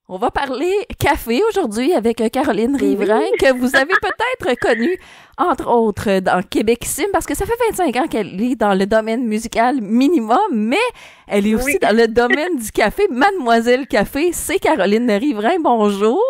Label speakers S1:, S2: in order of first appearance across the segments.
S1: On va parler café aujourd'hui avec Caroline Riverain, que vous avez peut-être connue, entre autres, dans Québecissime, parce que ça fait 25 ans qu'elle est dans le domaine musical minimum, mais elle est aussi dans le domaine du café. Mademoiselle Café, c'est Caroline Riverain. Bonjour!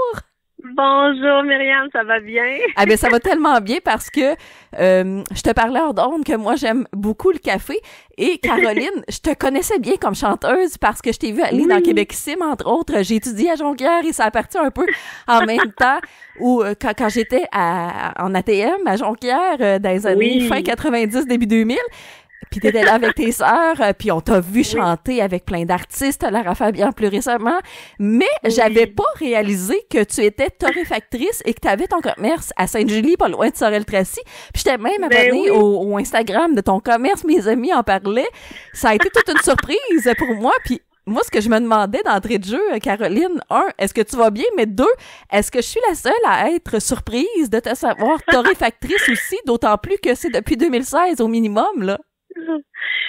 S2: Bonjour Myriam, ça va bien?
S1: Ah ben ça va tellement bien parce que je te parlais hors d'onde que moi j'aime beaucoup le café et Caroline, je te connaissais bien comme chanteuse parce que je t'ai vue aller dans Québecissime, entre autres. J'ai étudié à Jonquière et ça a parti un peu en même temps où quand j'étais en ATM à Jonquière dans les années fin 90, début 2000. Puis t'étais là avec tes sœurs, puis on t'a vu chanter avec plein d'artistes, Lara Fabian plus récemment, mais j'avais pas réalisé que tu étais torréfactrice et que t'avais ton commerce à Sainte-Julie, pas loin de Sorel-Tracy. Puis j'étais même abonnée au Instagram de ton commerce, mes amis en parlaient. Ça a été toute une surprise pour moi, puis moi, ce que je me demandais d'entrée de jeu, Caroline, est-ce que tu vas bien? Mais deux, est-ce que je suis la seule à être surprise de te savoir torréfactrice aussi, d'autant plus que c'est depuis 2016 au minimum, là?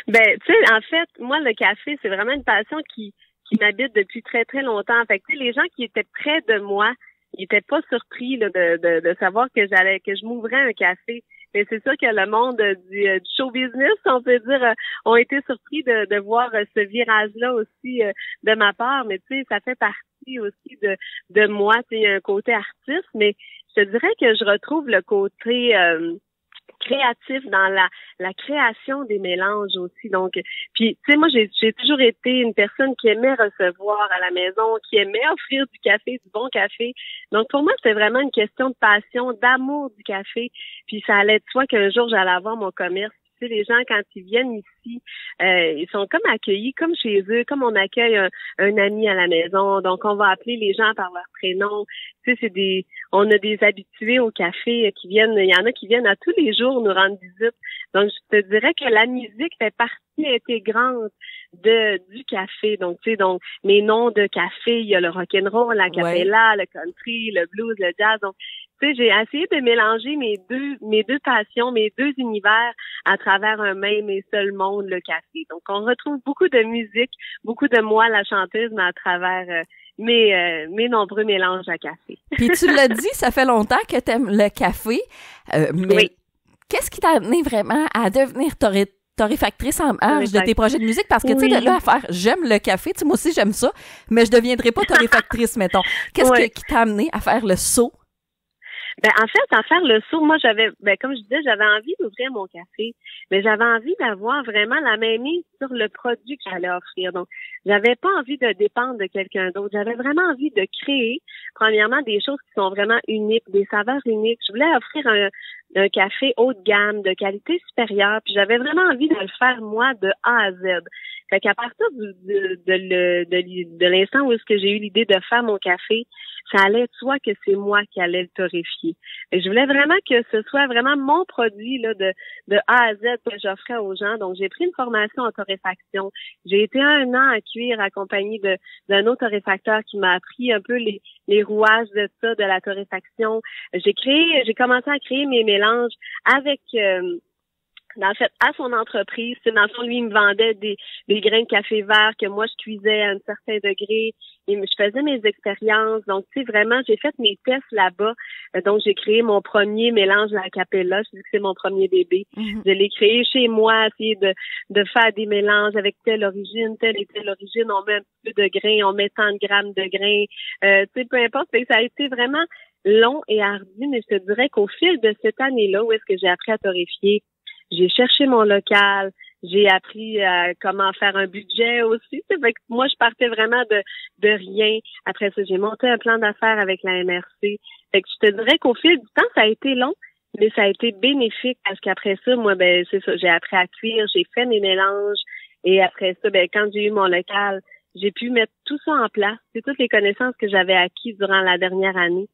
S2: Ben, tu sais, en fait, moi, le café, c'est vraiment une passion qui m'habite depuis très, très longtemps. Fait que, tu sais, les gens qui étaient près de moi, ils étaient pas surpris là, de savoir que je m'ouvrais un café. Mais c'est sûr que le monde du show business, on peut dire, ont été surpris de voir ce virage-là aussi de ma part. Mais tu sais, ça fait partie aussi de moi. Tu sais, un côté artiste, mais je te dirais que je retrouve le côté créatif dans la création des mélanges aussi. Donc, puis tu sais, moi j'ai toujours été une personne qui aimait recevoir à la maison, qui aimait offrir du café, du bon café. Donc pour moi, c'était vraiment une question de passion, d'amour du café. Puis ça allait de soi qu'un jour j'allais avoir mon commerce. Tu sais, les gens, quand ils viennent ici, ils sont comme accueillis, comme chez eux, comme on accueille un ami à la maison. Donc, on va appeler les gens par leur prénom. Tu sais, on a des habitués au café qui viennent, il y en a qui viennent à tous les jours nous rendre visite. Donc, je te dirais que la musique fait partie intégrante du café. Donc, tu sais, mes noms de café, il y a le rock'n'roll, la cappella, le country, le blues, le jazz. Donc, tu sais, j'ai essayé de mélanger mes deux passions, mes deux univers à travers un même et seul monde, le café. Donc, on retrouve beaucoup de musique, beaucoup de moi, la chanteuse, mais à travers mes nombreux mélanges à café.
S1: Puis tu l'as dit, ça fait longtemps que t'aimes le café, mais qu'est-ce qui t'a amené vraiment à devenir torréfactrice en marge de tes projets de musique? Parce que, tu sais, de là à faire « j'aime le café », tu sais, moi aussi j'aime ça, mais je deviendrai pas torréfactrice, mettons. Qu'est-ce qui t'a amené à faire le saut?
S2: Ben, en fait, à faire le saut, moi, comme je disais, j'avais envie d'ouvrir mon café, mais j'avais envie d'avoir vraiment la main mise sur le produit que j'allais offrir. Donc, j'avais pas envie de dépendre de quelqu'un d'autre. J'avais vraiment envie de créer, premièrement, des choses qui sont vraiment uniques, des saveurs uniques. Je voulais offrir un café haut de gamme, de qualité supérieure, puis j'avais vraiment envie de le faire, moi, de A à Z. Fait qu'à partir de l'instant où est-ce que j'ai eu l'idée de faire mon café, ça allait de soi que c'est moi qui allais le torréfier. Et je voulais vraiment que ce soit vraiment mon produit là de A à Z que j'offrais aux gens. Donc, j'ai pris une formation en torréfaction. J'ai été 1 an à cuire accompagnée d'un autre torréfacteur qui m'a appris un peu les rouages de ça, de la torréfaction. J'ai commencé à créer mes mélanges avec dans le fait, à son entreprise. Dans le fond, lui, il me vendait des grains de café vert que moi, je cuisais à un certain degré. Et je faisais mes expériences. Donc, tu sais, vraiment, j'ai fait mes tests là-bas. Donc, j'ai créé mon premier mélange à la cappella. Je dis que c'est mon premier bébé. Je l'ai créé chez moi, essayer de faire des mélanges avec telle origine, telle et telle origine. On met un petit peu de grains, on met tant de grammes de grains. Tu sais, peu importe. Ça a été vraiment long et ardu, mais je te dirais qu'au fil de cette année-là, où est-ce que j'ai appris à torréfier, j'ai cherché mon local, j'ai appris comment faire un budget aussi. Fait que moi, je partais vraiment de rien. Après ça, j'ai monté un plan d'affaires avec la MRC. Fait que je te dirais qu'au fil du temps, ça a été long, mais ça a été bénéfique parce qu'après ça, moi, ben c'est ça, j'ai appris à cuire, j'ai fait mes mélanges et après ça, ben quand j'ai eu mon local, j'ai pu mettre tout ça en place. C'est toutes les connaissances que j'avais acquises durant la dernière année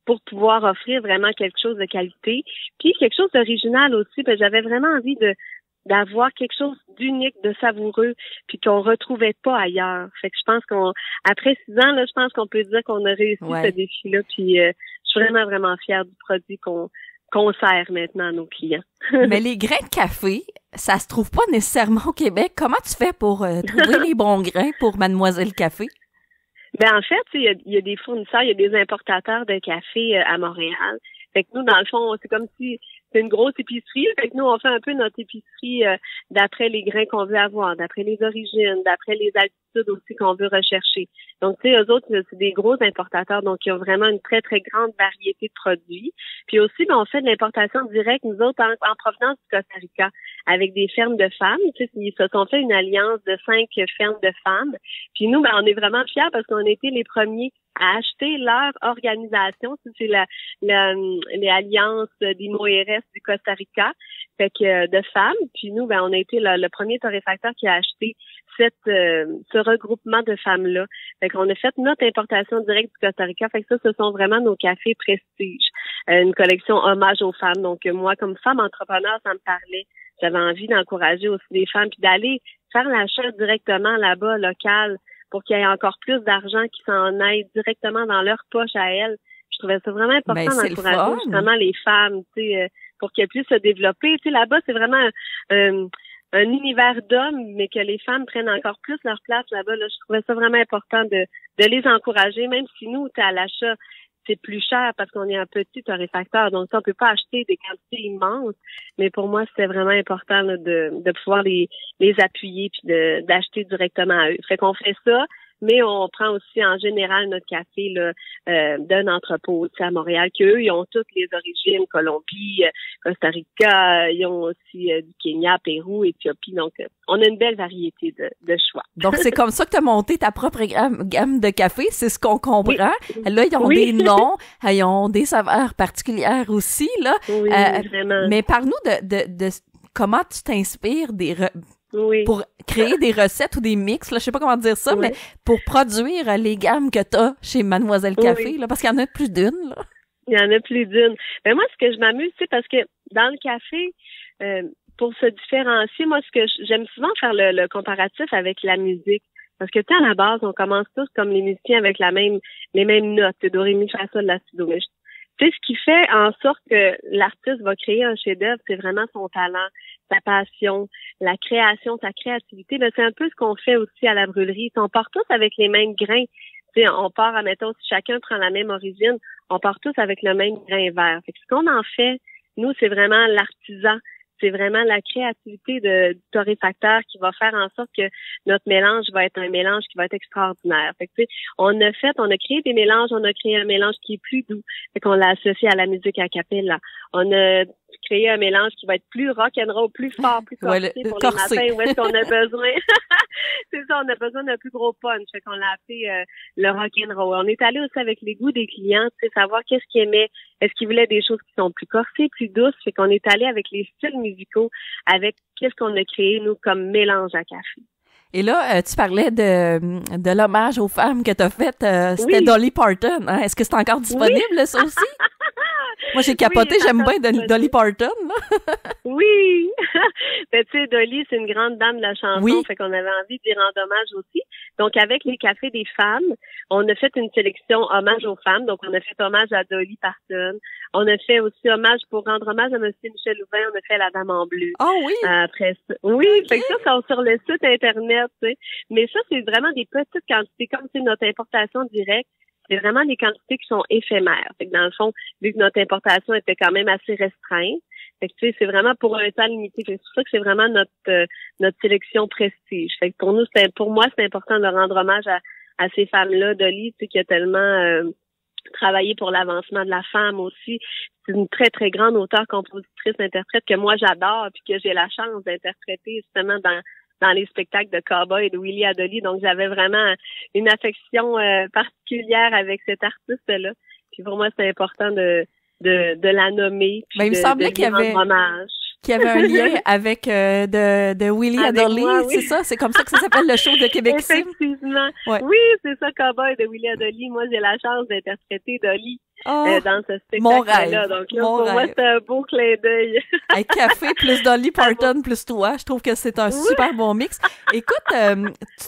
S2: pour pouvoir offrir vraiment quelque chose de qualité. Puis quelque chose d'original aussi, ben j'avais vraiment envie d'avoir quelque chose d'unique, de savoureux, puis qu'on retrouvait pas ailleurs. Fait que je pense après 6 ans, là, je pense qu'on peut dire qu'on a réussi ce défi-là, puis je suis vraiment, vraiment fière du produit qu'on sert maintenant à nos clients.
S1: Mais les grains de café, ça se trouve pas nécessairement au Québec. Comment tu fais pour trouver les bons grains pour Mademoiselle Café?
S2: Ben en fait, il y a des fournisseurs, il y a des importateurs de café à Montréal. Fait que nous, dans le fond, c'est comme si c'est une grosse épicerie. Fait que nous, on fait un peu notre épicerie d'après les grains qu'on veut avoir, d'après les origines, d'après les altitudes aussi qu'on veut rechercher. Donc, tu sais, eux autres, c'est des gros importateurs, donc ils ont vraiment une très, très grande variété de produits. Puis aussi, ben, on fait de l'importation directe, nous autres, en provenance du Costa Rica, avec des fermes de femmes. Tu sais, ils se sont fait une alliance de 5 fermes de femmes. Puis nous, ben, on est vraiment fiers parce qu'on a été les premiers à acheter leur organisation. C'est les alliances des Mujeres du Costa Rica, fait que de femmes. Puis nous, ben, on a été le premier torréfacteur qui a acheté ce regroupement de femmes-là. Fait qu'on a fait notre importation directe du Costa Rica. Fait que ça, ce sont vraiment nos cafés prestige. Une collection hommage aux femmes. Donc, moi, comme femme entrepreneur, ça me parlait. J'avais envie d'encourager aussi des femmes puis d'aller faire l'achat directement là-bas, local, pour qu'il y ait encore plus d'argent qui s'en aille directement dans leur poche à elles. Je trouvais ça vraiment important d'encourager justement les femmes, tu sais, pour qu'elles puissent se développer. Tu sais, là-bas, c'est vraiment un univers d'hommes, mais que les femmes prennent encore plus leur place là-bas. Là, je trouvais ça vraiment important de les encourager, même si nous, à l'achat, c'est plus cher parce qu'on est un petit torréfacteur, donc ça, on peut pas acheter des quantités immenses. Mais pour moi, c'était vraiment important là, de pouvoir les appuyer puis d'acheter directement à eux. Fait qu'on fait ça. Mais on prend aussi en général notre café là, d'un entrepôt à Montréal, qu'eux, ils ont toutes les origines, Colombie, Costa Rica, ils ont aussi du Kenya, Pérou, Éthiopie. Donc, on a une belle variété de choix.
S1: Donc, c'est comme ça que tu as monté ta propre gamme de café, c'est ce qu'on comprend. Oui. Là, ils ont des noms, ils ont des saveurs particulières aussi, là.
S2: Oui, vraiment.
S1: Mais parle-nous de comment tu t'inspires pour créer des recettes ou des mix, là, je sais pas comment dire ça, mais pour produire les gammes que t'as chez Mademoiselle Café, là, parce qu'il y en a plus d'une, là.
S2: Il y en a plus d'une. Mais moi, ce que je m'amuse, c'est parce que dans le café, pour se différencier, moi, ce que j'aime souvent faire le comparatif avec la musique. Parce que, tu sais, à la base, on commence tous comme les musiciens avec les mêmes notes, do, ré, mi, fa, sol, la, si, do. Mais tu sais, ce qui fait en sorte que l'artiste va créer un chef-d'œuvre, c'est vraiment son talent, sa passion, la création, sa créativité. Là, c'est un peu ce qu'on fait aussi à la brûlerie. On part tous avec les mêmes grains. Tu sais, on part, admettons, si chacun prend la même origine, on part tous avec le même grain vert. Fait que ce qu'on en fait, nous, c'est vraiment l'artisan. C'est vraiment la créativité du torréfacteur qui va faire en sorte que notre mélange va être un mélange qui va être extraordinaire. Fait que, tu sais, on a créé des mélanges, on a créé un mélange qui est plus doux. Fait qu'on l'a associé à la musique a cappella. On a créé un mélange qui va être plus rock'n'roll, plus fort, plus corsé pour les matins où est-ce qu'on a besoin. C'est ça, on a besoin d'un plus gros punch. Fait qu'on l'a appelé le rock'n'roll. On est allé aussi avec les goûts des clients, tu sais, savoir qu'est-ce qu'ils aimaient. Est-ce qu'ils voulaient des choses qui sont plus corsées, plus douces? Fait qu'on est allé avec les styles musicaux, avec qu'est-ce qu'on a créé, nous, comme mélange à café.
S1: Et là, tu parlais de l'hommage aux femmes que tu as fait. C'était Dolly Parton. Hein? Est-ce que c'est encore disponible, ça aussi? Moi, j'ai capoté. J'aime bien Dolly Parton. Là.
S2: Oui! Ben, tu sais, Dolly, c'est une grande dame de la chanson. Fait qu'on avait envie d'y rendre hommage aussi. Donc, avec les cafés des femmes, on a fait une sélection hommage aux femmes. Donc, on a fait hommage à Dolly Parton. On a fait aussi hommage pour rendre hommage à M. Michel Louvain. On a fait La Dame en bleu.
S1: Ah oui?
S2: Après ça. Oui, okay. Fait que ça, c'est sur le site Internet, tu sais. Mais ça, c'est vraiment des petites quantités. Comme c'est notre importation directe, c'est vraiment des quantités qui sont éphémères. Fait que dans le fond, vu que notre importation était quand même assez restreinte, fait que tu sais, c'est vraiment pour un temps limité. C'est pour ça que c'est vraiment notre sélection prestige. Fait que pour moi, c'est important de rendre hommage à ces femmes-là. Dolly, tu sais, qui a tellement travaillé pour l'avancement de la femme aussi. C'est une très, très grande auteure, compositrice, interprète que moi j'adore puis que j'ai la chance d'interpréter justement dans les spectacles de Cowboy et de Willie Adoli. Donc, j'avais vraiment une affection particulière avec cet artiste-là. Puis pour moi, c'est important de la nommer. Puis
S1: il me semblait qu'il y avait un lien avec de Willie Adoli, c'est ça? C'est comme ça que ça s'appelle le show de Québec Sim?
S2: Effectivement. Ouais. Oui, c'est ça, Cowboy de Willie Adoli. Moi, j'ai la chance d'interpréter Dolly dans ce spectacle-là. Donc là, pour moi, c'est un beau clin d'œil.
S1: Hey, café plus Dolly Parton plus toi, je trouve que c'est un super bon mix. Écoute,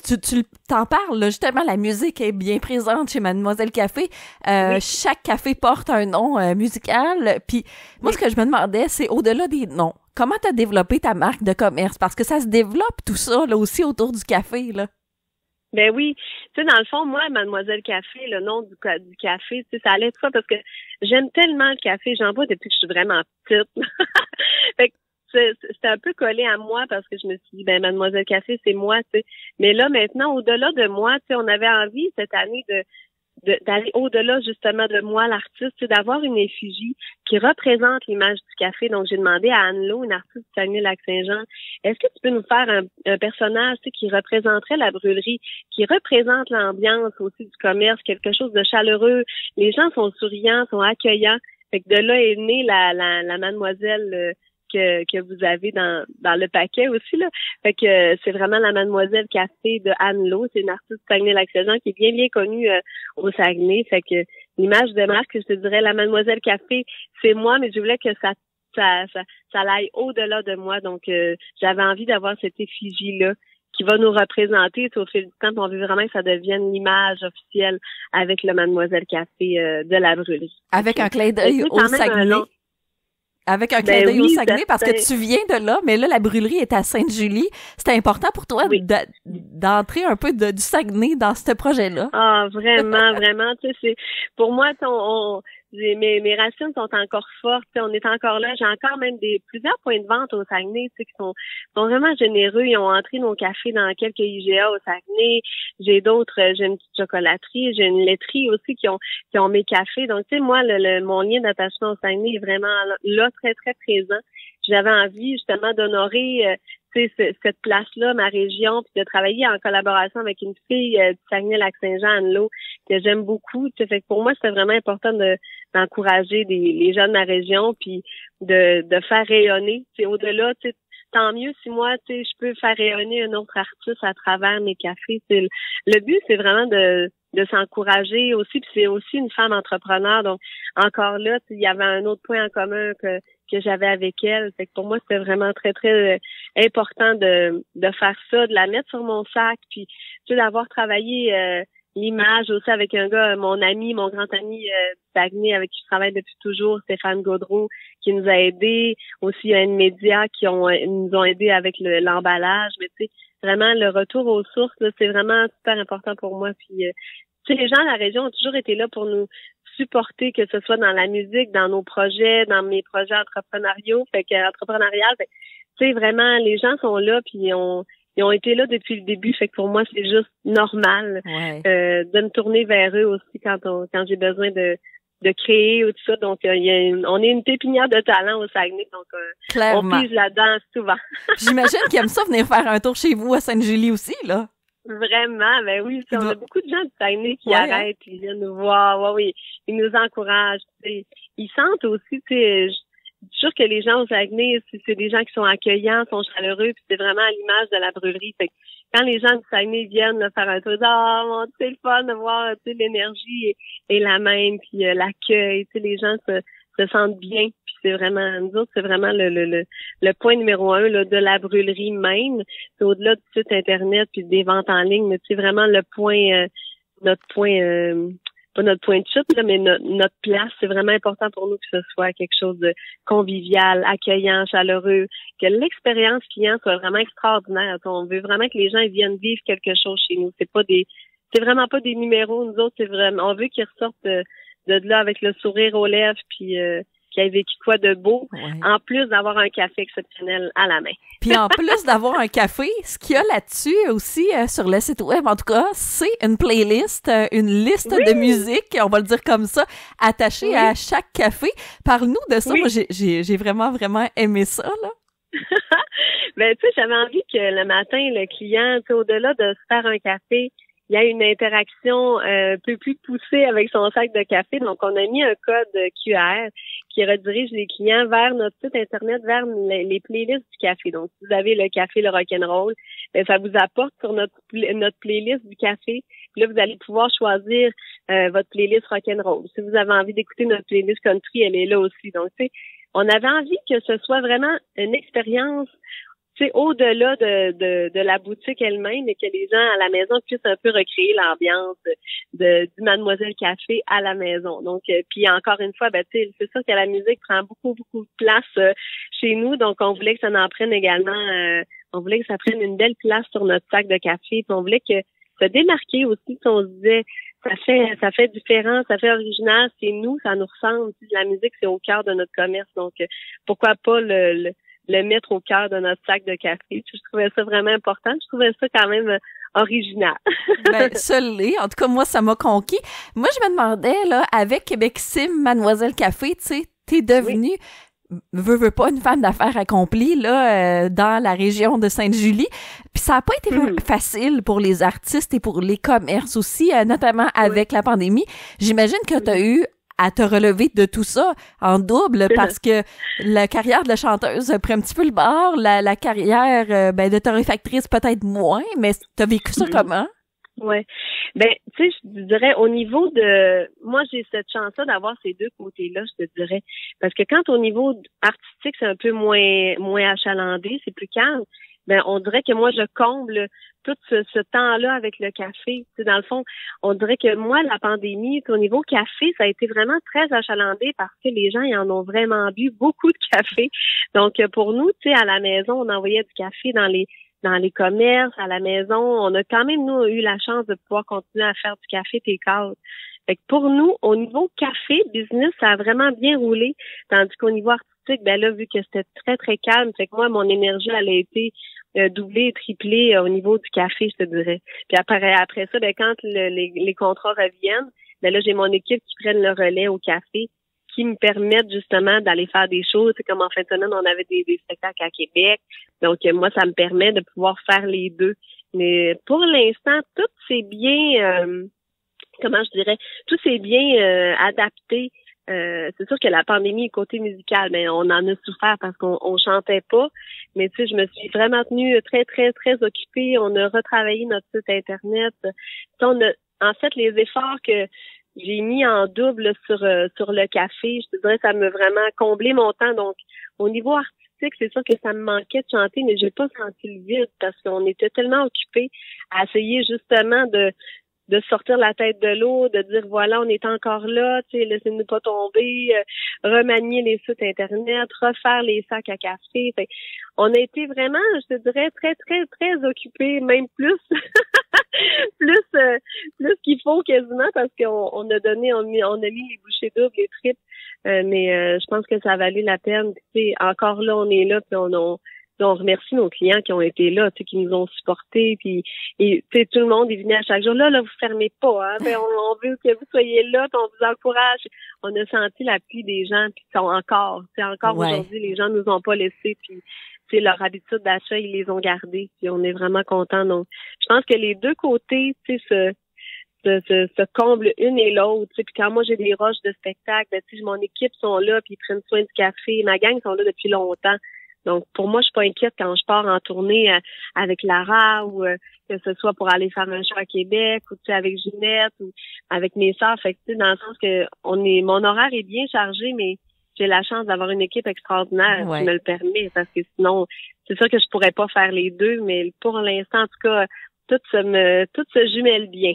S1: tu t'en parles, là, justement, la musique est bien présente chez Mademoiselle Café. Chaque café porte un nom musical. Puis moi, ce que je me demandais, c'est au-delà des noms, comment t'as développé ta marque de commerce? Parce que ça se développe tout ça, là, aussi autour du café, là.
S2: Ben oui, tu sais, dans le fond, moi, Mademoiselle Café, le nom du café, tu sais, ça allait de ça parce que j'aime tellement le café, j'en bois depuis que je suis vraiment petite. Fait que c'était un peu collé à moi parce que je me suis dit, ben Mademoiselle Café, c'est moi, tu sais. Mais là, maintenant, au-delà de moi, tu sais, on avait envie cette année d'aller au-delà justement de moi, l'artiste, c'est d'avoir une effigie qui représente l'image du café. Donc, j'ai demandé à Anne-Lo, une artiste du Saguenay-Lac-Saint-Jean, est-ce que tu peux nous faire un personnage, tu sais, qui représenterait la brûlerie, qui représente l'ambiance aussi du commerce, quelque chose de chaleureux. Les gens sont souriants, sont accueillants. Fait que de là est née la mademoiselle que vous avez dans le paquet aussi, là. Fait que c'est vraiment la Mademoiselle Café de Anne-Lo. C'est une artiste du Saguenay-Lac-Saint-Jean qui est bien, bien connue au Saguenay. Fait que l'image de marque, je te dirais, la Mademoiselle Café, c'est moi, mais je voulais que ça aille au-delà de moi. Donc, j'avais envie d'avoir cette effigie-là qui va nous représenter au fil du temps. On veut vraiment que ça devienne l'image officielle avec le Mademoiselle Café de la brûlerie.
S1: Avec un clin d'œil au Saguenay. Avec un clin d'œil au Saguenay, parce que tu viens de là, mais là, la brûlerie est à Sainte-Julie. C'était important pour toi d'entrer un peu du Saguenay dans ce projet-là?
S2: Ah, vraiment, vraiment. Tu sais, pour moi, mes racines sont encore fortes. On est encore là. J'ai encore même plusieurs points de vente au Saguenay, tu sais, qui sont vraiment généreux. Ils ont entré nos cafés dans quelques IGA au Saguenay. J'ai une petite chocolaterie. J'ai une laiterie aussi qui ont mes cafés. Donc, tu sais, moi, mon lien d'attachement au Saguenay est vraiment là, très, très présent. J'avais envie, justement, d'honorer, cette place-là, ma région, puis de travailler en collaboration avec une fille du Saguenay-Lac-Saint-Jean, Anne-Lo, que j'aime beaucoup. Fait que pour moi, c'était vraiment important d'encourager les jeunes de ma région, puis de faire rayonner. Au-delà, tant mieux si moi, je peux faire rayonner un autre artiste à travers mes cafés. Le but, c'est vraiment de s'encourager aussi, puis c'est aussi une femme entrepreneur. Donc, encore là, il y avait un autre point en commun que j'avais avec elle. Fait que pour moi, c'était vraiment très, très important de faire ça, de la mettre sur mon sac, puis d'avoir travaillé l'image aussi avec un gars, mon grand ami du Saguenay, avec qui je travaille depuis toujours, Stéphane Gaudreau, qui nous a aidés. Aussi, il y a une média qui nous ont aidés avec l'emballage. Mais tu sais, vraiment, le retour aux sources, là, c'est vraiment super important pour moi. Puis, les gens de la région ont toujours été là pour nous supporter, que ce soit dans la musique, dans nos projets, dans mes projets entrepreneurial. Tu sais, vraiment, les gens sont là, puis ils ont été là depuis le début. Fait que pour moi, c'est juste normal de me tourner vers eux aussi quand j'ai besoin de créer ou tout ça. Donc, on est une pépinière de talent au Saguenay, donc on pise là-dedans souvent.
S1: J'imagine qu'ils aiment ça venir faire un tour chez vous à Sainte-Julie aussi, là.
S2: Vraiment, ben oui, on a beaucoup de gens du Saguenay qui arrêtent, ils viennent nous voir, oui, ils nous encouragent, ils sentent aussi, je suis sûre que les gens au Saguenay, c'est des gens qui sont accueillants, sont chaleureux, puis c'est vraiment à l'image de la brûlerie. Fait que quand les gens du Saguenay viennent faire un tour, c'est le fun de voir, l'énergie est la même, puis l'accueil, les gens se sentent bien. C'est vraiment, nous autres, c'est vraiment le point numéro 1 là, de la brûlerie même. C'est au-delà du site Internet puis des ventes en ligne, mais c'est vraiment le point, pas notre point de chute, là, mais notre place. C'est vraiment important pour nous que ce soit quelque chose de convivial, accueillant, chaleureux, que l'expérience client soit vraiment extraordinaire. On veut vraiment que les gens viennent vivre quelque chose chez nous. C'est vraiment pas des numéros. Nous autres, c'est vraiment, on veut qu'ils ressortent de là avec le sourire aux lèvres puis qui a vécu quoi de beau, en plus d'avoir un café exceptionnel à la main.
S1: Puis en plus d'avoir un café, ce qu'il y a là-dessus aussi sur le site web, en tout cas, c'est une playlist, une liste de musique, on va le dire comme ça, attachée à chaque café. Parle-nous de ça. Moi, j'ai vraiment, vraiment aimé ça, là.
S2: Ben, tu sais, j'avais envie que le matin, le client, au-delà de se faire un café, il y a une interaction un peu plus poussée avec son sac de café. Donc, on a mis un code QR qui redirige les clients vers notre site Internet, vers les playlists du café. Donc, si vous avez le café, le rock'n'roll, ben, ça vous apporte sur notre playlist du café. Puis là, vous allez pouvoir choisir votre playlist rock'n'roll. Si vous avez envie d'écouter notre playlist country, elle est là aussi. Donc, tu sais, on avait envie que ce soit vraiment une expérience au-delà de la boutique elle-même et que les gens à la maison puissent un peu recréer l'ambiance du Mademoiselle Café à la maison. Donc, puis encore une fois, ben c'est sûr que la musique prend beaucoup, beaucoup de place chez nous. Donc, on voulait que ça en prenne également, on voulait que ça prenne une belle place sur notre sac de café. Puis on voulait que se démarquer aussi. On se disait, ça fait différent, ça fait original, c'est nous, ça nous ressemble. La musique, c'est au cœur de notre commerce, donc pourquoi pas le mettre au cœur de notre sac de café. Je trouvais ça vraiment important. Je trouvais ça quand même original.
S1: Ben, ça l'est. En tout cas, moi, ça m'a conquis. Moi, je me demandais, là, avec Québecsim, Mademoiselle Café, tu sais, t'es devenue, veux pas, une femme d'affaires accomplie, là, dans la région de Sainte-Julie. Puis ça a pas été facile pour les artistes et pour les commerces aussi, notamment avec la pandémie. J'imagine que t'as eu à te relever de tout ça en double parce que la carrière de la chanteuse a pris un petit peu le bord, la carrière de torréfactrice peut-être moins, mais t'as vécu ça comment?
S2: Ouais. Ben, tu sais, je dirais au niveau de moi, j'ai cette chance-là d'avoir ces deux côtés-là, je te dirais. Parce que quand au niveau artistique, c'est un peu moins achalandé, c'est plus calme, ben on dirait que moi je comble tout ce temps-là avec le café. Tu sais, dans le fond, on dirait que moi, la pandémie, au niveau café, ça a été vraiment très achalandé parce que les gens, ils en ont vraiment bu beaucoup de café. Donc, pour nous, tu sais, à la maison, on envoyait du café dans les commerces, à la maison. On a quand même, nous, eu la chance de pouvoir continuer à faire du café take-out. Fait que pour nous, au niveau café, business, ça a vraiment bien roulé. Tandis qu'au niveau artistique, ben là, vu que c'était très, très calme, fait que moi, mon énergie, elle a été doublée et triplée au niveau du café, je te dirais. Puis après ça, ben quand les contrats reviennent, ben là, j'ai mon équipe qui prennent le relais au café, qui me permettent justement d'aller faire des choses. C'est comme en fin de semaine, on avait des spectacles à Québec. Donc, moi, ça me permet de pouvoir faire les deux. Mais pour l'instant, tout s'est bien, tout s'est bien adapté. C'est sûr que la pandémie, côté musical, mais on en a souffert parce qu'on chantait pas. Mais tu sais, je me suis vraiment tenue très, très, très occupée. On a retravaillé notre site Internet. En fait, les efforts que j'ai mis en double sur le café, je te dirais, ça m'a vraiment comblé mon temps. Donc, au niveau artistique, c'est sûr que ça me manquait de chanter, mais j'ai pas senti le vide parce qu'on était tellement occupés à essayer justement de sortir la tête de l'eau, de dire voilà, on est encore là, tu sais, laissez-nous pas tomber, remanier les sites Internet, refaire les sacs à café. Fait, on a été vraiment, je te dirais, très, très, très occupés, même plus plus qu'il faut quasiment parce qu'on a donné, on a mis les bouchées doubles, les triples, mais je pense que ça a valu la peine. Tu sais, encore là, on est là, puis on remercie nos clients qui ont été là, tu sais, qui nous ont supportés, puis et tu sais, tout le monde est venu à chaque jour. Là, vous fermez pas, hein. Ben, on veut que vous soyez là, puis on vous encourage. On a senti l'appui des gens, puis sont encore, tu sais, aujourd'hui, les gens nous ont pas laissés, puis tu sais, leur habitude d'achat, ils les ont gardés, puis on est vraiment contents. Donc, je pense que les deux côtés, tu sais, se comblent une et l'autre. Tu sais, puis quand moi j'ai des rushs de spectacle, ben, tu sais, mon équipe sont là, puis ils prennent soin du café. Ma gang sont là depuis longtemps. Donc, pour moi, je suis pas inquiète quand je pars en tournée avec Lara ou que ce soit pour aller faire un show à Québec ou tu sais avec Ginette ou avec mes sœurs. Fait que tu sais, dans le sens que mon horaire est bien chargé, mais j'ai la chance d'avoir une équipe extraordinaire qui me le permet parce que sinon, c'est sûr que je pourrais pas faire les deux, mais pour l'instant, en tout cas, tout se jumelle bien.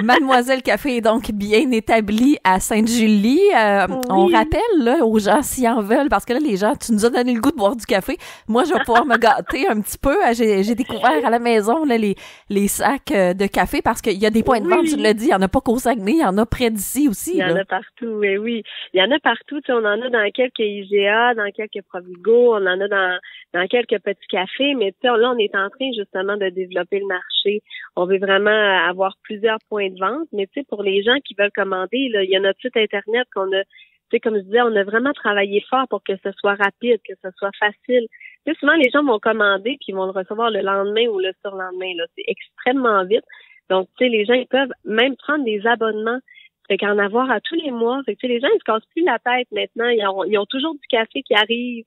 S1: Mademoiselle Café est donc bien établie à Sainte-Julie. On rappelle là, aux gens s'ils en veulent, parce que là, les gens, tu nous as donné le goût de boire du café. Moi, je vais pouvoir me gâter un petit peu. J'ai découvert à la maison là, les sacs de café parce qu'il y a des points de vente, tu l'as dit, il n'y en a pas qu'au Saguenay, il y en a près d'ici aussi.
S2: Il y en a partout, oui. Il y en a partout. Tu sais, on en a dans quelques IGA, dans quelques Provigo, on en a dans quelques petits cafés, mais tu sais, là, on est en train justement de développer le marché. On veut vraiment avoir plusieurs points de vente, mais tu sais, pour les gens qui veulent commander, là, il y a notre site Internet qu'on a, tu sais, comme je disais, on a vraiment travaillé fort pour que ce soit rapide, que ce soit facile. Tu sais, souvent, les gens vont commander puis ils vont le recevoir le lendemain ou le surlendemain, là. C'est extrêmement vite. Donc, tu sais, les gens, ils peuvent même prendre des abonnements. Fait qu'en avoir à tous les mois. Fait que, tu sais, les gens, ils se cassent plus la tête maintenant. Ils ont toujours du café qui arrive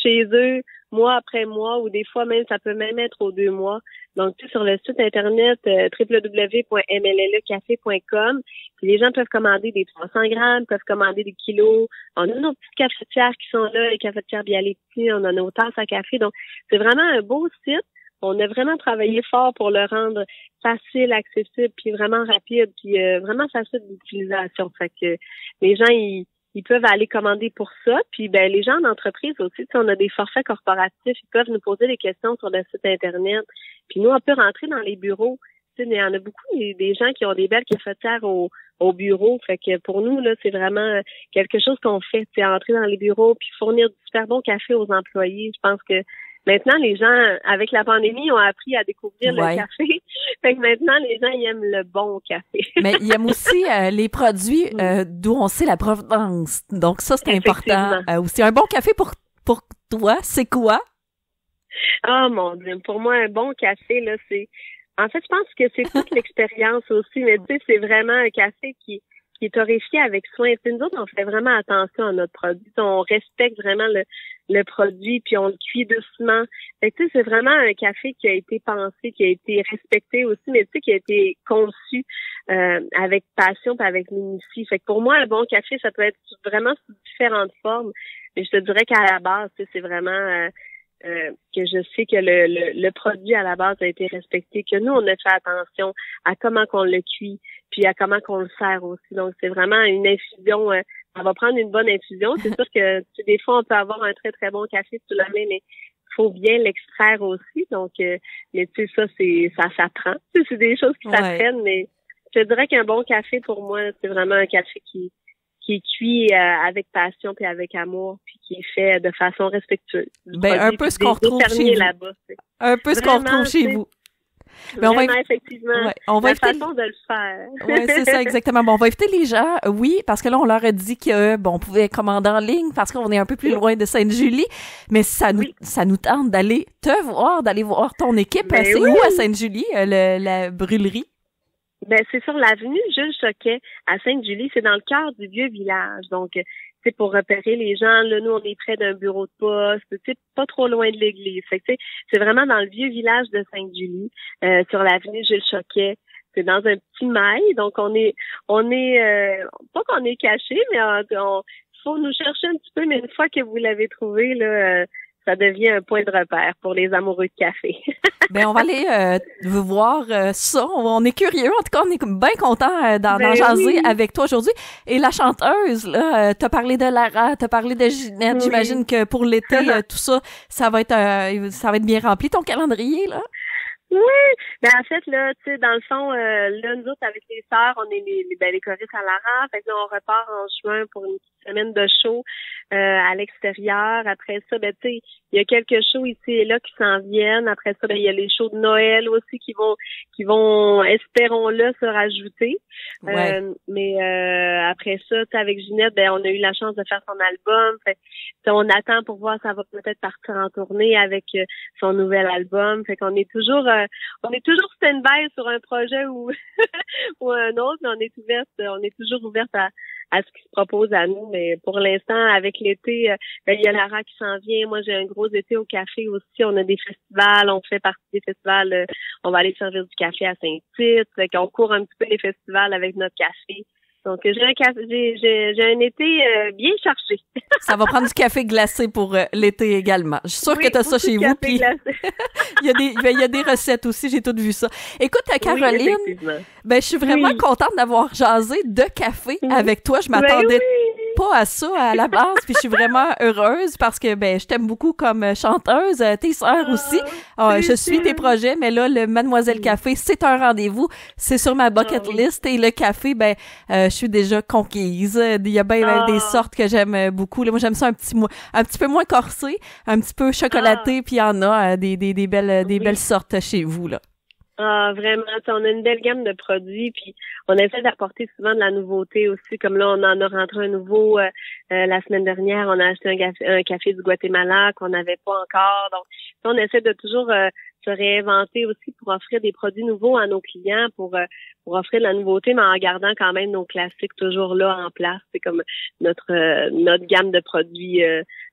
S2: chez eux, mois après mois, ou des fois même, ça peut même être aux 2 mois. Donc, tu sais, sur le site Internet, www.mllecafé.com, puis les gens peuvent commander des 300 grammes, peuvent commander des kilos. On a nos petites cafetières qui sont là, les cafetières Bialetti, on a nos tasses à café. Donc, c'est vraiment un beau site. On a vraiment travaillé fort pour le rendre facile, accessible, puis vraiment rapide, puis vraiment facile d'utilisation. Fait que les gens, ils peuvent aller commander pour ça. Puis ben les gens d'entreprise aussi, tu sais, on a des forfaits corporatifs, ils peuvent nous poser des questions sur le site Internet. Puis nous, on peut rentrer dans les bureaux. sais, il y en a beaucoup des gens qui ont des belles cafetières au bureau. Fait que pour nous, là, c'est vraiment quelque chose qu'on fait, c'est entrer dans les bureaux puis fournir du super bon café aux employés. Je pense que maintenant, les gens, avec la pandémie, ont appris à découvrir le café. Fait que maintenant, les gens, ils aiment le bon café.
S1: Mais ils aiment aussi les produits d'où on sait la provenance. Donc ça, c'est important. Aussi, un bon café pour toi, c'est quoi?
S2: Oh mon Dieu, pour moi, un bon café, là, c'est... En fait, je pense que c'est toute l'expérience aussi, mais tu sais, c'est vraiment un café qui est torréfié avec soin. Puis nous autres, on fait vraiment attention à notre produit. On respecte vraiment le produit, puis on le cuit doucement. Fait que tu sais, c'est vraiment un café qui a été pensé, qui a été respecté aussi, mais tu sais, qui a été conçu avec passion puis avec minutie. Fait que pour moi, un bon café, ça peut être vraiment sous différentes formes. Mais je te dirais qu'à la base, tu sais, c'est vraiment que je sais que le produit à la base a été respecté, que nous, on a fait attention à comment qu'on le cuit, puis à comment qu'on le sert aussi. Donc, c'est vraiment une infusion. Ça va prendre une bonne infusion. C'est sûr que des fois, on peut avoir un très, très bon café sous la main, mais il faut bien l'extraire aussi. Donc, mais tu sais, ça s'apprend. C'est des choses qui s'apprennent, mais je dirais qu'un bon café, pour moi, c'est vraiment un café qui est cuit avec passion puis avec amour puis qui est fait de façon respectueuse.
S1: Ben un peu ce qu'on retrouve chez vous. Là-bas, un peu ce qu'on retrouve chez vous.
S2: Ben vraiment, effectivement, on va façon de le faire.
S1: Oui, c'est ça, exactement. Bon, on va inviter les gens, oui, parce que là, on leur a dit que, bon, on pouvait commander en ligne parce qu'on est un peu plus loin de Sainte-Julie, mais ça nous tente d'aller te voir, d'aller voir ton équipe. Ben c'est où à Sainte-Julie, la brûlerie?
S2: Ben, c'est sur l'avenue Jules Choquet à Sainte-Julie. C'est dans le cœur du vieux village. Donc, c'est pour repérer les gens. Là, nous, on est près d'un bureau de poste, tu sais, pas trop loin de l'église. Fait que, tu sais, c'est vraiment dans le vieux village de Sainte-Julie, sur l'avenue Jules Choquet. C'est dans un petit mail. Donc, on est, pas qu'on est caché, mais faut nous chercher un petit peu. Mais une fois que vous l'avez trouvé, là, ça devient un point de repère pour les amoureux de café.
S1: Ben on va aller voir ça. On est curieux. En tout cas, on est bien content d'en jaser avec toi aujourd'hui. Et la chanteuse, là, t'as parlé de Lara, t'as parlé de Ginette. Oui. J'imagine que pour l'été, tout ça, ça va être bien rempli. Ton calendrier, là?
S2: Oui, ben en fait là, tu sais, dans le fond, là nous autres avec les sœurs, on est les choristes à Lara, fait que là on repart en juin pour une petite semaine de show à l'extérieur. Après ça, ben tu sais, il y a quelques shows ici et là qui s'en viennent. Après ça, ben il y a les shows de Noël aussi qui vont espérons-le se rajouter.
S1: Ouais.
S2: Mais après ça, tu sais, avec Ginette, ben on a eu la chance de faire son album. Fait on attend pour voir ça va peut-être partir en tournée avec son nouvel album. Fait qu'on est toujours stand-by sur un projet ou ou un autre, mais on est toujours ouverte à ce qui se propose à nous. Mais pour l'instant, avec l'été, il y a Lara qui s'en vient. Moi, j'ai un gros été au café aussi. On a des festivals, on fait partie des festivals. On va aller servir du café à Saint-Tite. Fait qu'on court un petit peu les festivals avec notre café. Donc, j'ai un été bien chargé.
S1: Ça va prendre du café glacé pour l'été également. Je suis sûre que tu as ça chez vous. Puis il y a des recettes aussi, j'ai tout vu ça. Écoute, Caroline, ben je suis vraiment contente d'avoir jasé de café avec toi. Je m'attendais pas à ça à la base, puis je suis vraiment heureuse parce que ben je t'aime beaucoup comme chanteuse, tes sœurs aussi. Je suis tes projets, mais là le Mademoiselle Café, c'est un rendez-vous, c'est sur ma bucket list et le café, ben je suis déjà conquise. Il y a bien des sortes que j'aime beaucoup. Là, moi j'aime ça un petit peu moins corsé, un petit peu chocolaté, puis il y en a des belles sortes chez vous là.
S2: Ah, vraiment, on a une belle gamme de produits, puis on essaie d'apporter souvent de la nouveauté aussi, comme là, on en a rentré un nouveau la semaine dernière, on a acheté un café du Guatemala qu'on n'avait pas encore, donc on essaie de toujours se réinventer aussi pour offrir des produits nouveaux à nos clients, pour offrir de la nouveauté, mais en gardant quand même nos classiques toujours là en place. C'est comme notre gamme de produits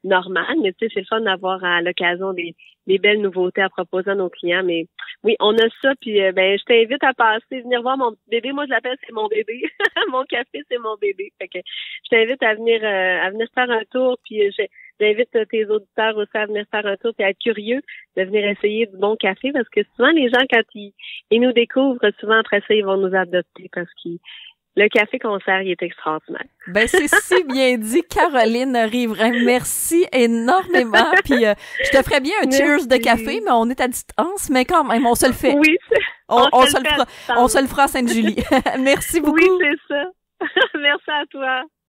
S2: normale, mais tu sais, c'est le fun d'avoir à l'occasion des belles nouveautés à proposer à nos clients. Mais oui, on a ça, puis ben je t'invite à passer, venir voir mon bébé. Moi, je l'appelle, c'est mon bébé. Mon café, c'est mon bébé. Fait que je t'invite à venir faire un tour, puis j'invite tes auditeurs aussi à venir faire un tour et à être curieux de venir essayer du bon café, parce que souvent, les gens, quand ils nous découvrent, souvent après ça, ils vont nous adopter parce que le café qu'on sert, il est extraordinaire.
S1: Ben, c'est si bien dit, Caroline Riverain. Merci énormément. Puis, je te ferais bien un cheers de café, mais on est à distance, mais quand même, on se le fait.
S2: Oui,
S1: On se le fera à Sainte-Julie. Merci beaucoup.
S2: Oui, c'est ça. Merci à toi.